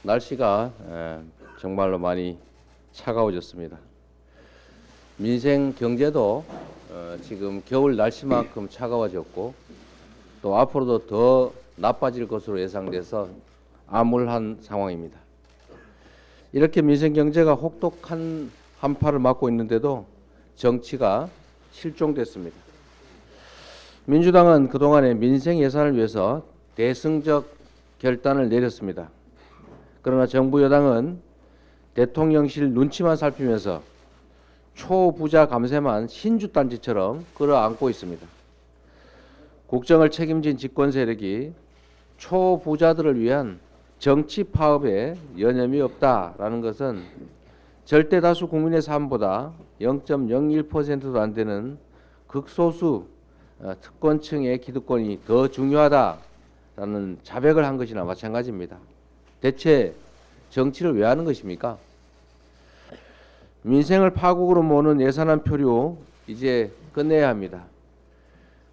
날씨가 정말로 많이 차가워졌습니다. 민생 경제도 지금 겨울 날씨만큼 차가워졌고 또 앞으로도 더 나빠질 것으로 예상돼서 암울한 상황입니다. 이렇게 민생 경제가 혹독한 한파를 맞고 있는데도 정치가 실종됐습니다. 민주당은 그동안에 민생 예산을 위해서 대승적 결단을 내렸습니다. 그러나 정부 여당은 대통령실 눈치만 살피면서 초부자 감세만 신주단지처럼 끌어안고 있습니다. 국정을 책임진 집권 세력이 초부자들을 위한 정치 파업에 여념이 없다라는 것은 절대 다수 국민의 삶보다 0.01%도 안 되는 극소수 특권층의 기득권이 더 중요하다라는 자백을 한 것이나 마찬가지입니다. 대체 정치를 왜 하는 것입니까? 민생을 파국으로 모는 예산안 표류 이제 끝내야 합니다.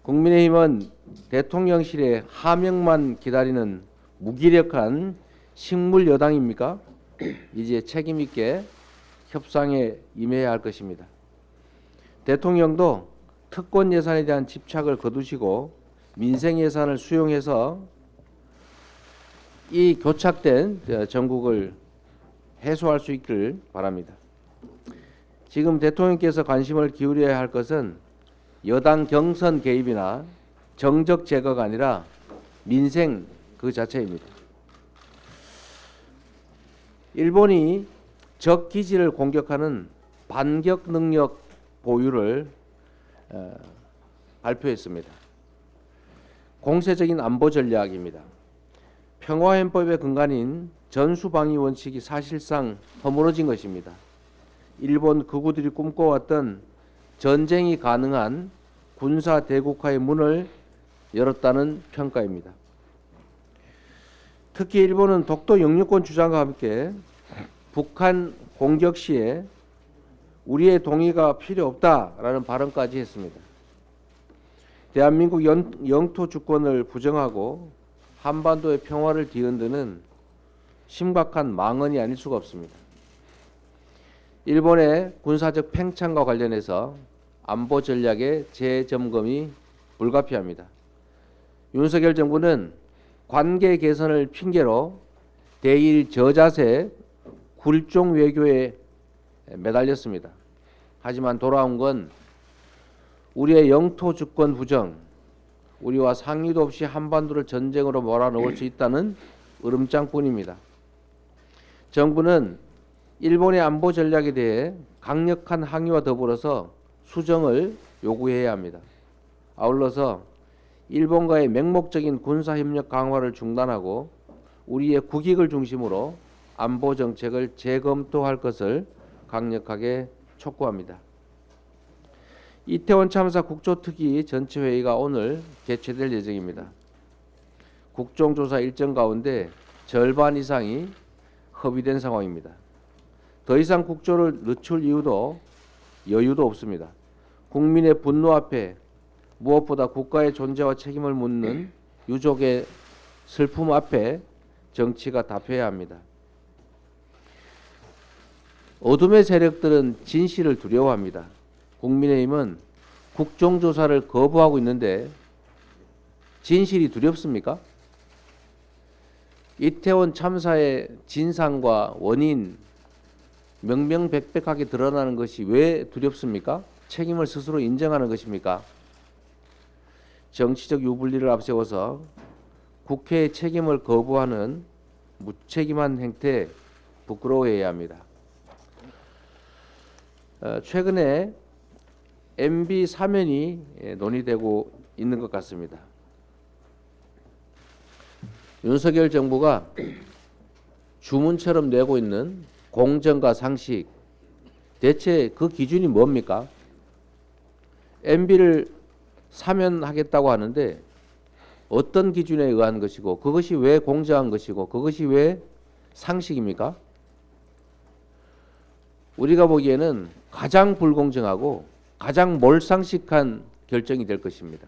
국민의힘은 대통령실의 하명만 기다리는 무기력한 식물 여당입니까? 이제 책임 있게 협상에 임해야 할 것입니다. 대통령도 특권 예산에 대한 집착을 거두시고 민생 예산을 수용해서 이 교착된 전국을 해소할 수 있기를 바랍니다. 지금 대통령께서 관심을 기울여야 할 것은 여당 경선 개입이나 정적 제거가 아니라 민생 그 자체입니다. 일본이 적 기지를 공격하는 반격 능력 보유를 발표했습니다. 공세적인 안보 전략입니다. 평화헌법의 근간인 전수방위 원칙이 사실상 허물어진 것입니다. 일본 극우들이 꿈꿔왔던 전쟁이 가능한 군사 대국화의 문을 열었다는 평가입니다. 특히 일본은 독도 영유권 주장과 함께 북한 공격 시에 우리의 동의가 필요 없다라는 발언까지 했습니다. 대한민국 영토 주권을 부정하고 한반도의 평화를 뒤흔드는 심각한 망언이 아닐 수가 없습니다. 일본의 군사적 팽창과 관련해서 안보 전략의 재점검이 불가피합니다. 윤석열 정부는 관계 개선을 핑계로 대일 저자세 굴종 외교에 매달렸습니다. 하지만 돌아온 건 우리의 영토 주권 부정, 우리와 상의도 없이 한반도를 전쟁으로 몰아넣을 수 있다는 으름장뿐입니다. 정부는 일본의 안보 전략에 대해 강력한 항의와 더불어서 수정을 요구해야 합니다. 아울러서 일본과의 맹목적인 군사협력 강화를 중단하고 우리의 국익을 중심으로 안보 정책을 재검토할 것을 강력하게 촉구합니다. 이태원 참사 국조특위 전체회의가 오늘 개최될 예정입니다. 국정조사 일정 가운데 절반 이상이 허비된 상황입니다. 더 이상 국조를 늦출 이유도 여유도 없습니다. 국민의 분노 앞에 무엇보다 국가의 존재와 책임을 묻는 유족의 슬픔 앞에 정치가 답해야 합니다. 어둠의 세력들은 진실을 두려워합니다. 국민의힘은 국정조사를 거부하고 있는데 진실이 두렵습니까? 이태원 참사의 진상과 원인 명명백백하게 드러나는 것이 왜 두렵습니까? 책임을 스스로 인정하는 것입니까? 정치적 유불리를 앞세워서 국회의 책임을 거부하는 무책임한 행태 부끄러워해야 합니다. 최근에 MB 사면이 논의되고 있는 것 같습니다. 윤석열 정부가 주문처럼 내고 있는 공정과 상식, 대체 그 기준이 뭡니까? MB를 사면하겠다고 하는데 어떤 기준에 의한 것이고 그것이 왜 공정한 것이고 그것이 왜 상식입니까? 우리가 보기에는 가장 불공정하고 가장 몰상식한 결정이 될 것입니다.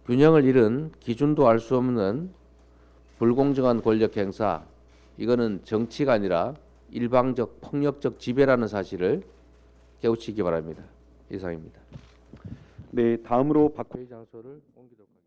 균형을 잃은 기준도 알 수 없는 불공정한 권력 행사, 이거는 정치가 아니라 일방적 폭력적 지배라는 사실을 깨우치기 바랍니다. 이상입니다. 네, 다음으로 회의 장소를 옮기도록 하겠습니다.